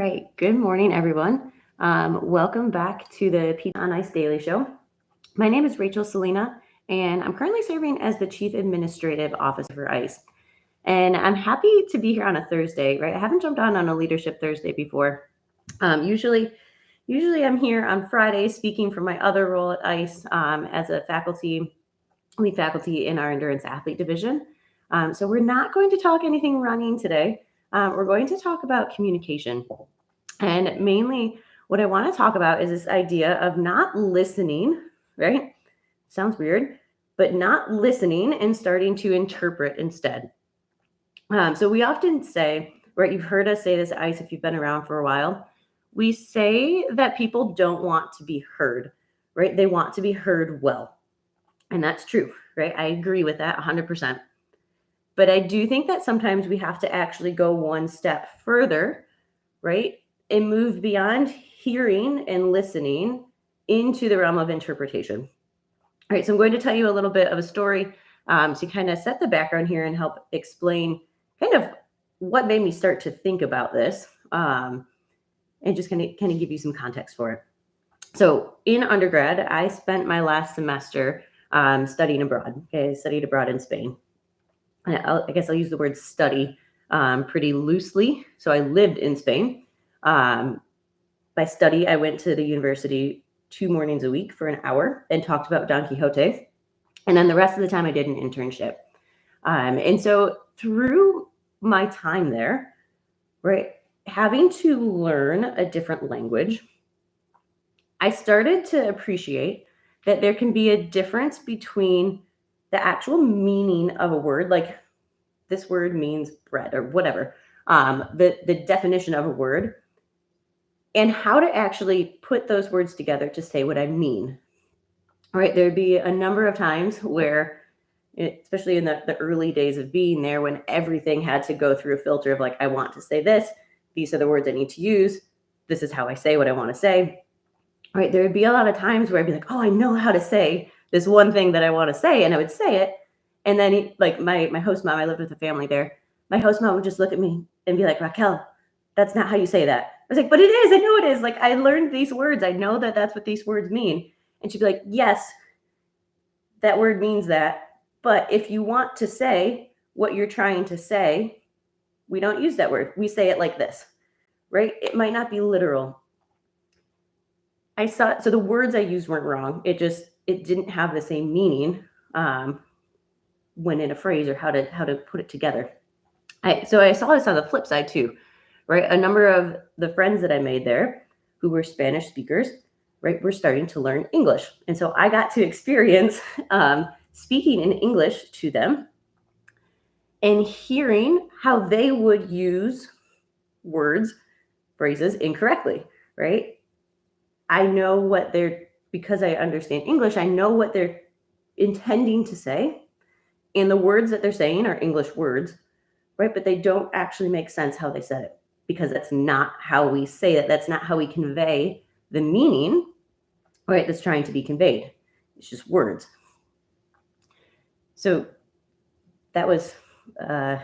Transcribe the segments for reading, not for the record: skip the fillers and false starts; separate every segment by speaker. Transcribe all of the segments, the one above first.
Speaker 1: right. Good morning, everyone. Welcome back to the Pizza on Ice Daily Show. My name is Rachel Selena, and I'm currently serving as the Chief Administrative Officer for ICE. And I'm happy to be here on a Thursday, right? I haven't jumped on a Leadership Thursday before. Usually I'm here on Friday speaking from my other role at ICE as a lead faculty in our endurance athlete division. So we're not going to talk anything running today. We're going to talk about communication. And mainly what I want to talk about is this idea of not listening, right? Sounds weird, but not listening and starting to interpret instead. So we often say, right, you've heard us say this at ICE if you've been around for a while, we say that people don't want to be heard, right? They want to be heard well. And that's true, right? I agree with that 100%. But I do think that sometimes we have to actually go one step further, right? And move beyond hearing and listening into the realm of interpretation. All right, so I'm going to tell you a little bit of a story to kind of set the background here and help explain kind of what made me start to think about this and just kind of give you some context for it. So in undergrad, I spent my last semester studying abroad. Okay, I studied abroad in Spain. I guess I'll use the word study pretty loosely. So I lived in Spain. By study, I went to the university 2 mornings a week for an hour and talked about Don Quixote. And then the rest of the time I did an internship. And so through my time there, right, having to learn a different language, I started to appreciate that there can be a difference between the actual meaning of a word, like this word means bread or whatever, the definition of a word, and how to actually put those words together to say what I mean. All right, there'd be a number of times where, especially in the early days of being there, when everything had to go through a filter of like, I want to say this, these are the words I need to use, this is how I say what I want to say. All right, there would be a lot of times where I'd be like, oh, I know how to say this one thing that I want to say, and I would say it. And then like my host mom, I lived with a family there. My host mom would just look at me and be like, Raquel, that's not how you say that. I was like, but it is. I know it is. Like, I learned these words. I know that that's what these words mean. And she'd be like, yes, that word means that. But if you want to say what you're trying to say, we don't use that word. We say it like this, right? It might not be literal. So the words I used weren't wrong. It didn't have the same meaning when in a phrase or how to put it together. So I saw this on the flip side too, right? A number of the friends that I made there who were Spanish speakers, right, were starting to learn English. And so I got to experience speaking in English to them and hearing how they would use words, phrases incorrectly, right? I know because I understand English, I know what they're intending to say. And the words that they're saying are English words, right? But they don't actually make sense how they said it because that's not how we say it. That's not how we convey the meaning, right, that's trying to be conveyed. It's just words. So that was a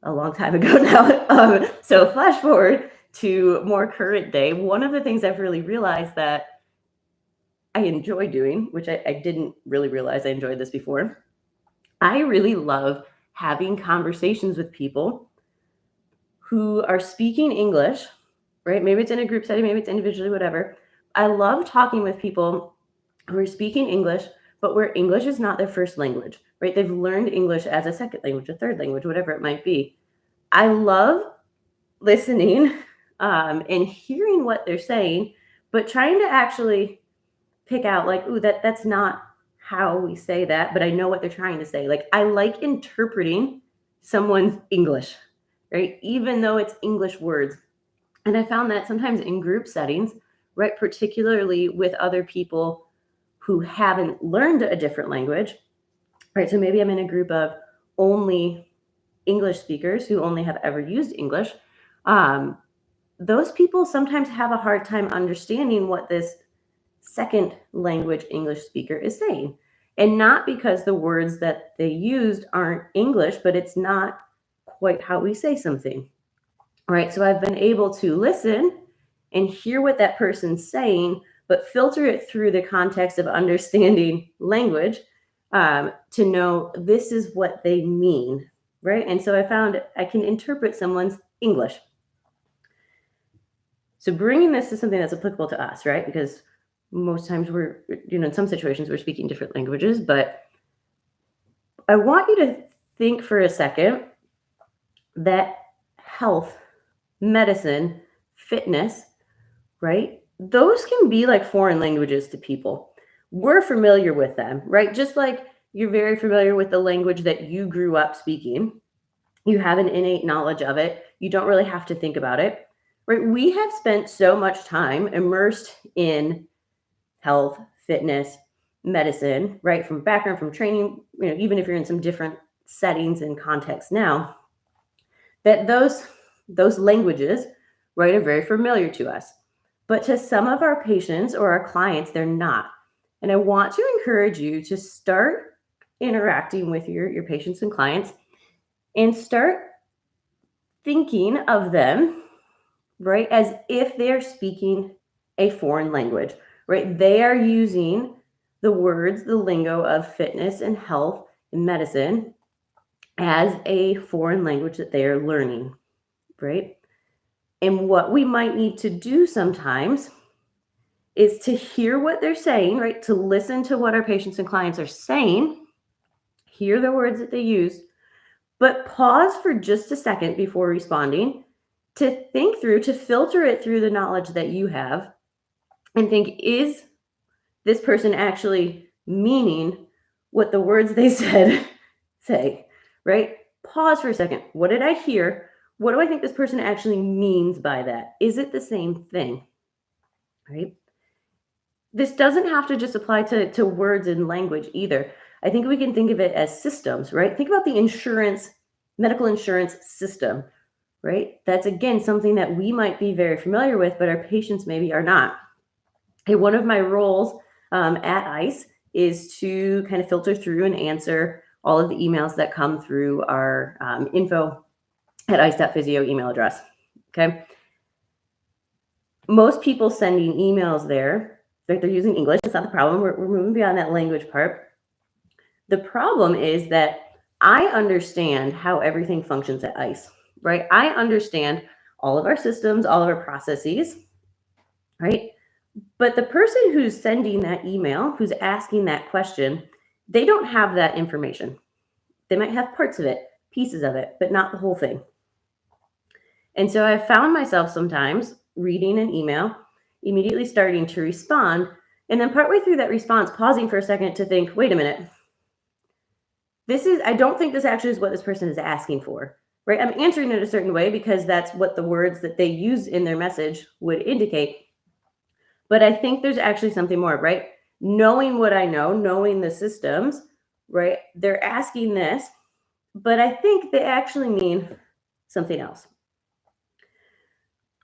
Speaker 1: long time ago now. So flash forward to more current day. One of the things I've really realized that I enjoy doing, which I didn't really realize I enjoyed this before, I really love having conversations with people who are speaking English, right? Maybe it's in a group setting, maybe it's individually, whatever. I love talking with people who are speaking English, but where English is not their first language, right? They've learned English as a second language, a third language, whatever it might be. I love listening and hearing what they're saying, but trying to actually pick out like, ooh, that's not how we say that, but I know what they're trying to say. Like, I like interpreting someone's English, right? Even though it's English words. And I found that sometimes in group settings, right, particularly with other people who haven't learned a different language, right? So maybe I'm in a group of only English speakers who only have ever used English. Those people sometimes have a hard time understanding what this second language English speaker is saying. And not because the words that they used aren't English, but it's not quite how we say something. right? So I've been able to listen and hear what that person's saying, but filter it through the context of understanding language to know this is what they mean, right? And so I found I can interpret someone's English. So bringing this to something that's applicable to us, right? Because most times we're, in some situations we're speaking different languages, but I want you to think for a second that health, medicine, fitness, right? Those can be like foreign languages to people. We're familiar with them, right? Just like you're very familiar with the language that you grew up speaking. You have an innate knowledge of it. You don't really have to think about it, right? We have spent so much time immersed in health, fitness, medicine, right? From background, from training, even if you're in some different settings and contexts now, that those languages, right, are very familiar to us. But to some of our patients or our clients, they're not. And I want to encourage you to start interacting with your patients and clients and start thinking of them, right, as if they're speaking a foreign language, right? They are using the words, the lingo of fitness and health and medicine as a foreign language that they are learning, right? And what we might need to do sometimes is to hear what they're saying, right? To listen to what our patients and clients are saying, hear the words that they use, but pause for just a second before responding to think through, to filter it through the knowledge that you have and think, is this person actually meaning what the words they said say, right? Pause for a second. What did I hear? What do I think this person actually means by that? Is it the same thing, right? This doesn't have to just apply to words and language either. I think we can think of it as systems, right? Think about the medical insurance system, right? That's, again, something that we might be very familiar with, but our patients maybe are not. Hey, one of my roles at ICE is to kind of filter through and answer all of the emails that come through our info@ice.physio email address, okay? Most people sending emails there, right, they're using English. That's not the problem. We're moving beyond that language part. The problem is that I understand how everything functions at ICE, right? I understand all of our systems, all of our processes, right? But the person who's sending that email, who's asking that question, they don't have that information. They might have parts of it, pieces of it, but not the whole thing. And so I found myself sometimes reading an email, immediately starting to respond, and then partway through that response, pausing for a second to think, wait a minute, I don't think this actually is what this person is asking for, right? I'm answering it a certain way because that's what the words that they use in their message would indicate. But I think there's actually something more, right? Knowing what I know, knowing the systems, right? They're asking this, but I think they actually mean something else.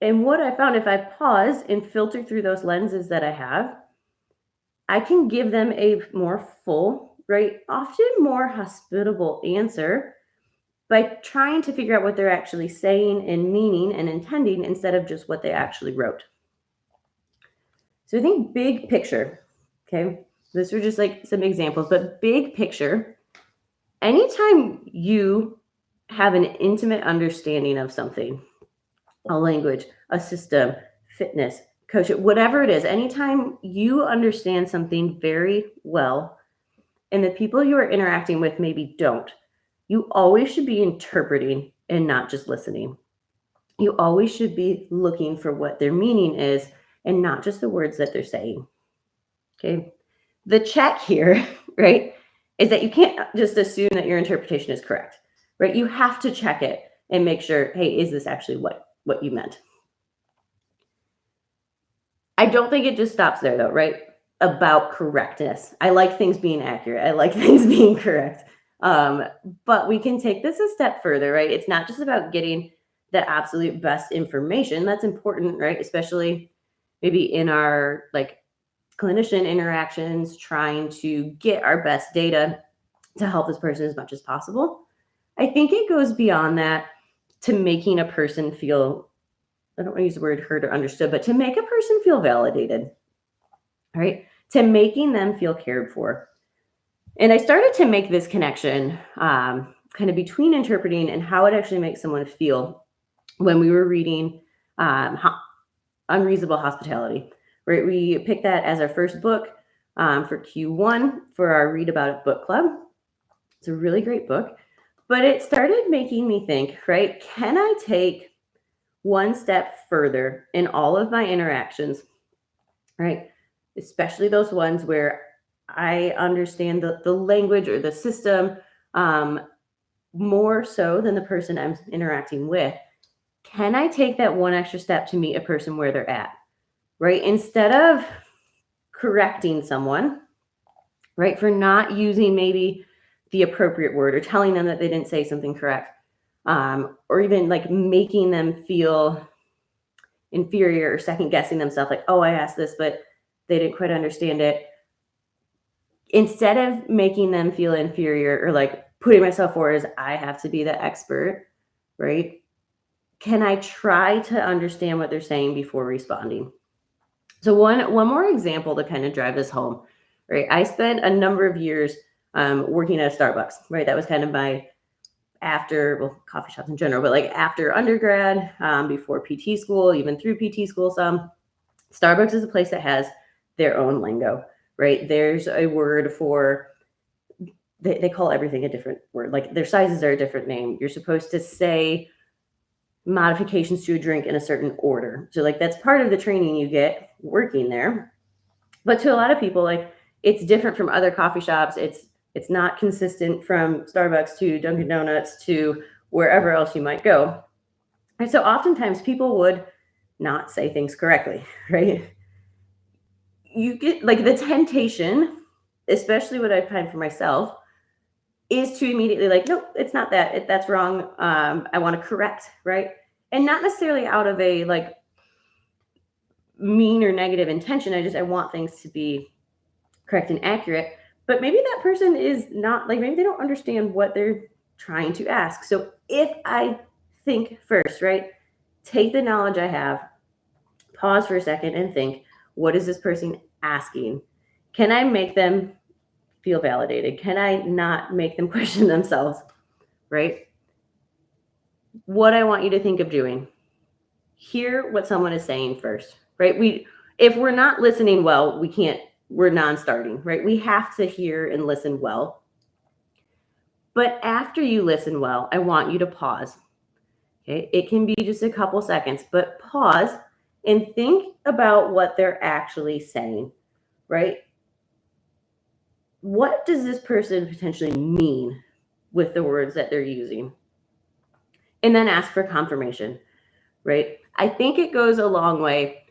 Speaker 1: And what I found, if I pause and filter through those lenses that I have, I can give them a more full, right? Often more hospitable answer by trying to figure out what they're actually saying and meaning and intending instead of just what they actually wrote. So I think big picture, okay? Those are just like some examples, but big picture, anytime you have an intimate understanding of something, a language, a system, fitness, coach, whatever it is, anytime you understand something very well and the people you are interacting with maybe don't, you always should be interpreting and not just listening. You always should be looking for what their meaning is and not just the words that they're saying. Okay. The check here, right, is that you can't just assume that your interpretation is correct, right? You have to check it and make sure, hey, is this actually what you meant? I don't think it just stops there though, right? About correctness. I like things being accurate. I like things being correct. But we can take this a step further, right? It's not just about getting the absolute best information. That's important, right? Especially maybe in our like clinician interactions, trying to get our best data to help this person as much as possible. I think it goes beyond that to making a person feel, I don't want to use the word heard or understood, but to make a person feel validated, right? To making them feel cared for. And I started to make this connection kind of between interpreting and how it actually makes someone feel when we were reading Unreasonable Hospitality, right? We picked that as our first book for Q1 for our Read About It book club. It's a really great book, but it started making me think, right? Can I take one step further in all of my interactions, right? Especially those ones where I understand the language or the system more so than the person I'm interacting with. Can I take that one extra step to meet a person where they're at, right? Instead of correcting someone, right, for not using maybe the appropriate word or telling them that they didn't say something correct, or even like making them feel inferior or second guessing themselves, like, oh, I asked this, but they didn't quite understand it. Instead of making them feel inferior or like putting myself forward as I have to be the expert, right? Can I try to understand what they're saying before responding? So one more example to kind of drive this home, right? I spent a number of years working at a Starbucks, right? That was kind of my coffee shops in general, but like after undergrad, before PT school, even through PT school, Starbucks is a place that has their own lingo, right? There's a word for, they call everything a different word. Like their sizes are a different name. You're supposed to say modifications to a drink in a certain order. So like that's part of the training you get working there. But to a lot of people, like it's different from other coffee shops. It's not consistent from Starbucks to Dunkin' Donuts to wherever else you might go. And so oftentimes people would not say things correctly, right? You get like the temptation, especially what I find for myself, is to immediately like, nope, it's not that. That's wrong. I want to correct, right? And not necessarily out of a like mean or negative intention. I want things to be correct and accurate. But maybe that person is not like, maybe they don't understand what they're trying to ask. So if I think first, right, take the knowledge I have, pause for a second and think, what is this person asking? Can I make them feel validated? Can I not make them question themselves, right? What I want you to think of doing, hear what someone is saying first, right? If we're not listening well, we're non-starting, right? We have to hear and listen well. But after you listen well, I want you to pause. Okay, it can be just a couple seconds, but pause and think about what they're actually saying, right? What does this person potentially mean with the words that they're using? And then ask for confirmation, right? I think it goes a long way,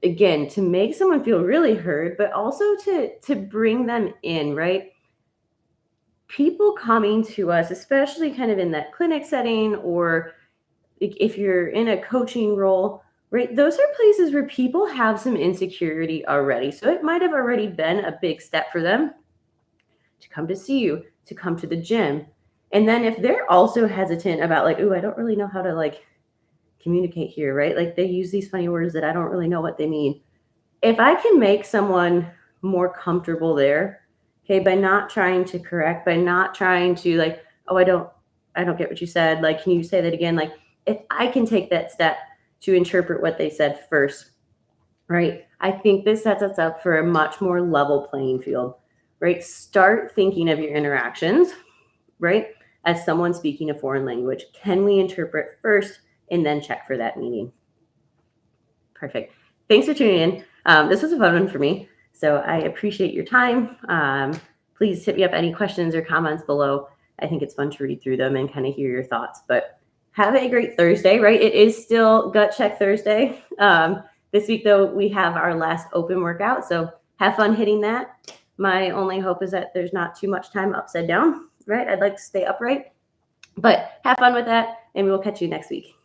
Speaker 1: again, to make someone feel really heard, but also to bring them in, right? People coming to us, especially kind of in that clinic setting, or if you're in a coaching role, right? Those are places where people have some insecurity already. So it might have already been a big step for them to come to see you, to come to the gym. And then if they're also hesitant about like, oh, I don't really know how to like communicate here, right? Like they use these funny words that I don't really know what they mean. If I can make someone more comfortable there, okay, by not trying to correct, by not trying to like, oh, I don't get what you said. Like, can you say that again? Like, if I can take that step to interpret what they said first, right? I think this sets us up for a much more level playing field, right? Start thinking of your interactions, right, as someone speaking a foreign language. Can we interpret first and then check for that meaning? Perfect. Thanks for tuning in. This was a fun one for me, so I appreciate your time. Please hit me up any questions or comments below. I think it's fun to read through them and kind of hear your thoughts. But have a great Thursday, right? It is still Gut Check Thursday. This week, though, we have our last open workout, so have fun hitting that. My only hope is that there's not too much time upside down, right? I'd like to stay upright, but have fun with that, and we will catch you next week.